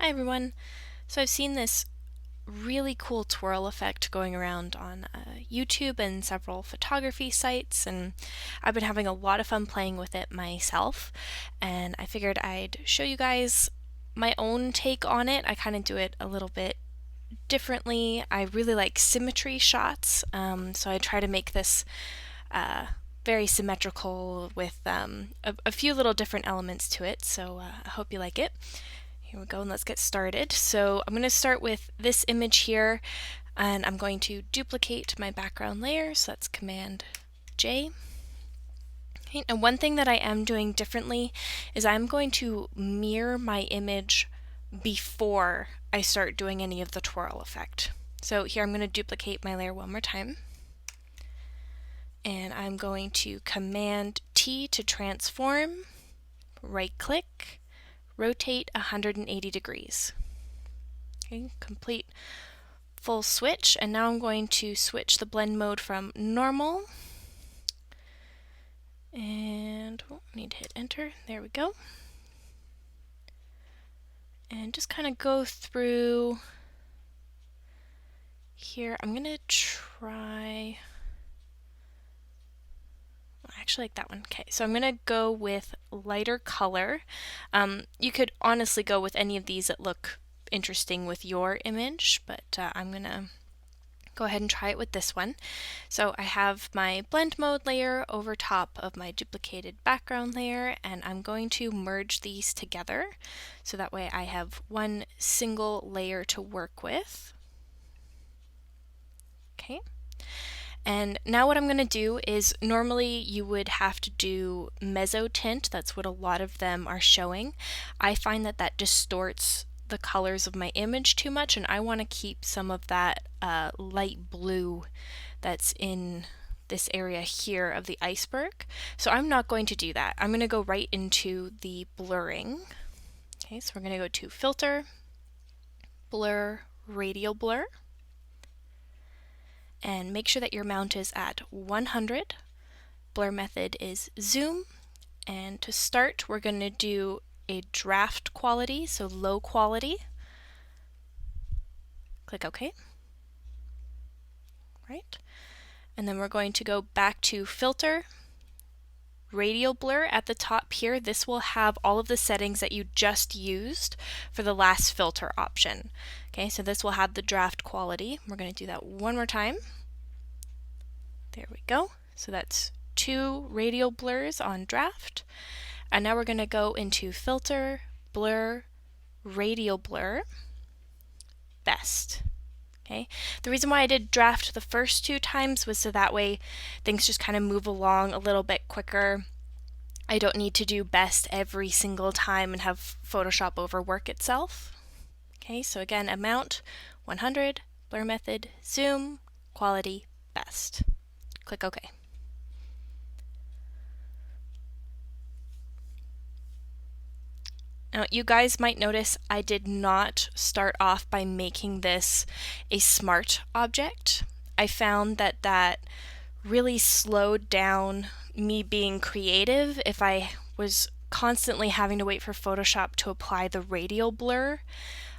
Hi everyone. So I've seen this really cool twirl effect going around on YouTube and several photography sites, and I've been having a lot of fun playing with it myself, and I figured I'd show you guys my own take on it. I kind of do it a little bit differently. I really like symmetry shots, so I try to make this very symmetrical with a few little different elements to it, so I hope you like it. Here we go, and let's get started. So I'm going to start with this image here, and I'm going to duplicate my background layer, so that's Command J. Okay, and one thing that I am doing differently is I'm going to mirror my image before I start doing any of the twirl effect. So here I'm going to duplicate my layer one more time, and I'm going to Command T to transform, right click, rotate 180 degrees. Okay, complete full switch, and now I'm going to switch the blend mode from normal, and I need to hit enter, there we go, and just kind of go through here. I'm going to try, I actually like that one. Okay, so I'm going to go with lighter color. You could honestly go with any of these that look interesting with your image, but I'm going to go ahead and try it with this one. So I have my blend mode layer over top of my duplicated background layer, and I'm going to merge these together so that way I have one single layer to work with. Okay. And now what I'm going to do is, normally you would have to do mezzo tint. That's what a lot of them are showing. I find that that distorts the colors of my image too much, and I want to keep some of that light blue that's in this area here of the iceberg. So I'm not going to do that. I'm going to go right into the blurring. Okay, so we're going to go to Filter, Blur, Radial Blur, and make sure that your mount is at 100. Blur method is Zoom, and to start we're going to do a draft quality, so low quality. Click OK. Right. And then we're going to go back to Filter, Radial Blur at the top here. This will have all of the settings that you just used for the last filter option. Okay, so this will have the draft quality. We're going to do that one more time. There we go. So that's 2 radial blurs on draft. And now we're going to go into Filter, Blur, Radial Blur, Best. Okay. The reason why I did draft the first 2 times was so that way things just kind of move along a little bit quicker. I don't need to do best every single time and have Photoshop overwork itself. Okay, so again, amount 100, blur method, zoom, quality, best. Click OK. Now, you guys might notice I did not start off by making this a smart object. I found that that really slowed down me being creative if I was constantly having to wait for Photoshop to apply the radial blur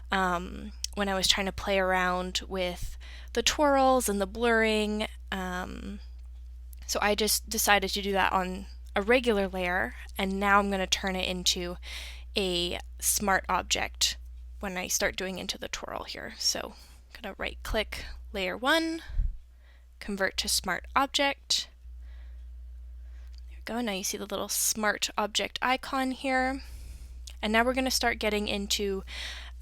when I was trying to play around with the twirls and the blurring. So I just decided to do that on a regular layer, and now I'm going to turn it into a smart object when I start doing into the twirl here. So I'm going to right click layer 1, convert to smart object. There we go. Now you see the little smart object icon here. And now we're going to start getting into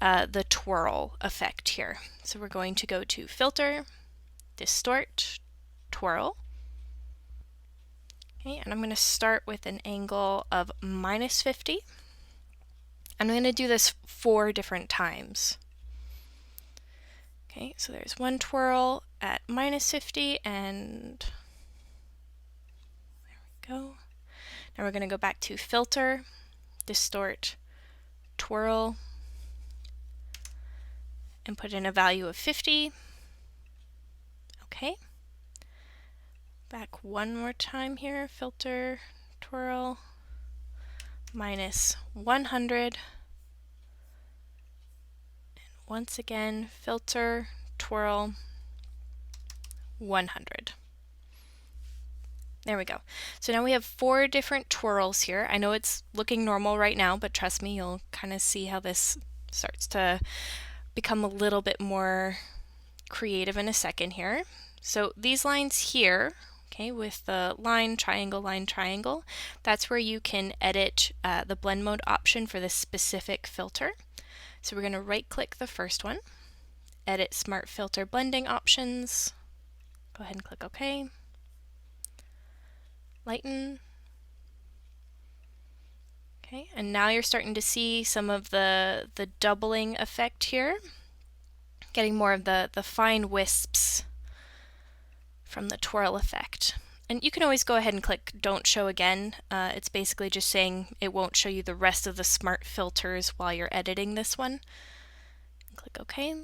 the twirl effect here. So we're going to go to Filter, Distort, Twirl. Okay, and I'm going to start with an angle of -50. I'm going to do this 4 different times. Okay, so there's one twirl at -50, and there we go. Now we're going to go back to Filter, Distort, Twirl, and put in a value of 50. Okay. Back one more time here, Filter, Twirl, -100, once again, filter, twirl, 100. There we go. So now we have 4 different twirls here. I know it's looking normal right now, but trust me, you'll kind of see how this starts to become a little bit more creative in a second here. So these lines here, okay, with the line, triangle, that's where you can edit the blend mode option for this specific filter. So we're going to right click the first one, edit smart filter blending options, go ahead and click OK. Lighten. Okay, and now you're starting to see some of the doubling effect here, getting more of the fine wisps from the twirl effect. And you can always go ahead and click Don't Show Again. It's basically just saying it won't show you the rest of the smart filters while you're editing this one. Click OK.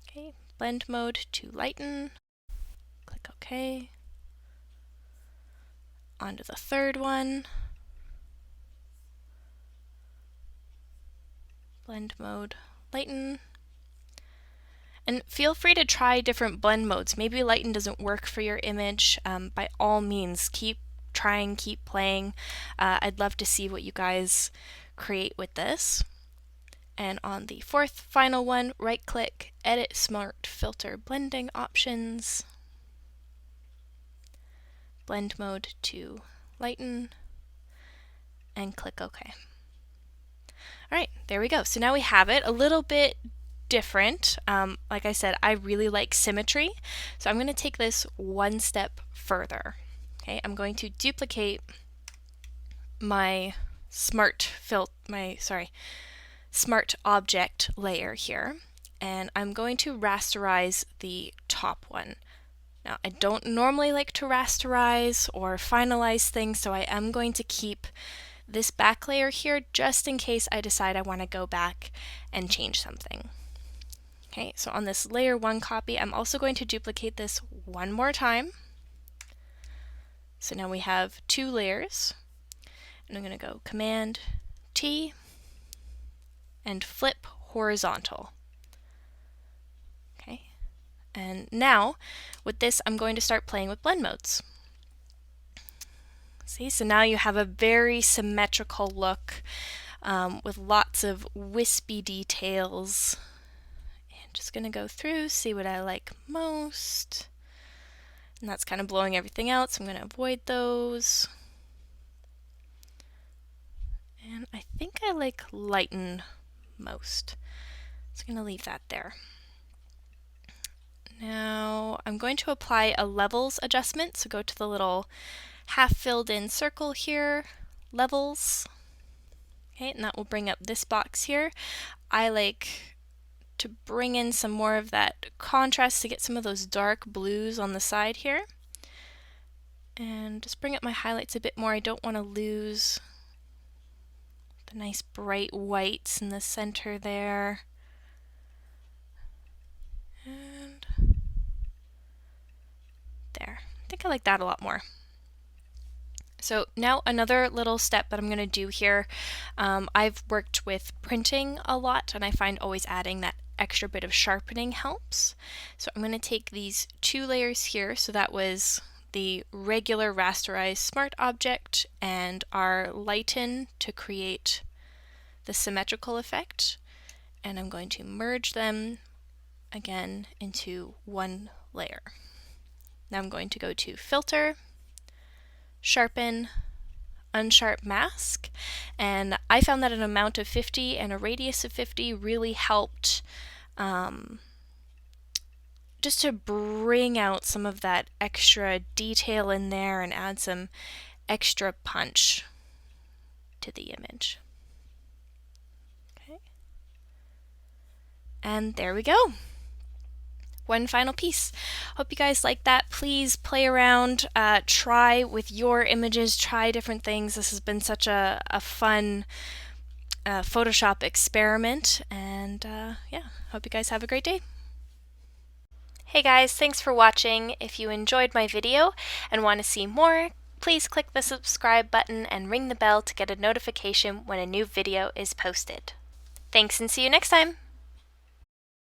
Okay, blend mode to lighten. Click OK. On to the third one. Blend mode, lighten. And feel free to try different blend modes. Maybe lighten doesn't work for your image. By all means, keep trying, keep playing. I'd love to see what you guys create with this. And on the fourth final one, right click, edit smart filter blending options. Blend mode to lighten, and click OK. Alright, there we go. So now we have it a little bit different. Like I said, I really like symmetry, so I'm going to take this one step further. Okay, I'm going to duplicate my smart object layer here, and I'm going to rasterize the top one. Now, I don't normally like to rasterize or finalize things, so I am going to keep this back layer here just in case I decide I want to go back and change something. Okay, so on this layer 1 copy, I'm also going to duplicate this one more time. So now we have 2 layers, and I'm going to go Command T and flip horizontal. Okay. And now, with this, I'm going to start playing with blend modes. See, so now you have a very symmetrical look with lots of wispy details. And just going to go through, see what I like most. And that's kind of blowing everything out, so I'm going to avoid those. And I think I like lighten most. So I'm going to leave that there. Now I'm going to apply a levels adjustment, so go to the little half filled in circle here, levels, okay, and that will bring up this box here. I like to bring in some more of that contrast to get some of those dark blues on the side here, and just bring up my highlights a bit more. I don't want to lose the nice bright whites in the center there. And there. I think I like that a lot more. So now another little step that I'm going to do here, I've worked with printing a lot, and I find always adding that extra bit of sharpening helps. So I'm going to take these 2 layers here, so that was the regular rasterized smart object and our lighten to create the symmetrical effect, and I'm going to merge them again into one layer. Now I'm going to go to Filter, Sharpen, Unsharp Mask, and I found that an amount of 50 and a radius of 50 really helped just to bring out some of that extra detail in there and add some extra punch to the image. Okay. And there we go. One final piece. Hope you guys like that. Please play around, try with your images, try different things. This has been such a fun Photoshop experiment, and yeah, hope you guys have a great day. Hey guys, thanks for watching. If you enjoyed my video and want to see more, please click the subscribe button and ring the bell to get a notification when a new video is posted. Thanks, and see you next time!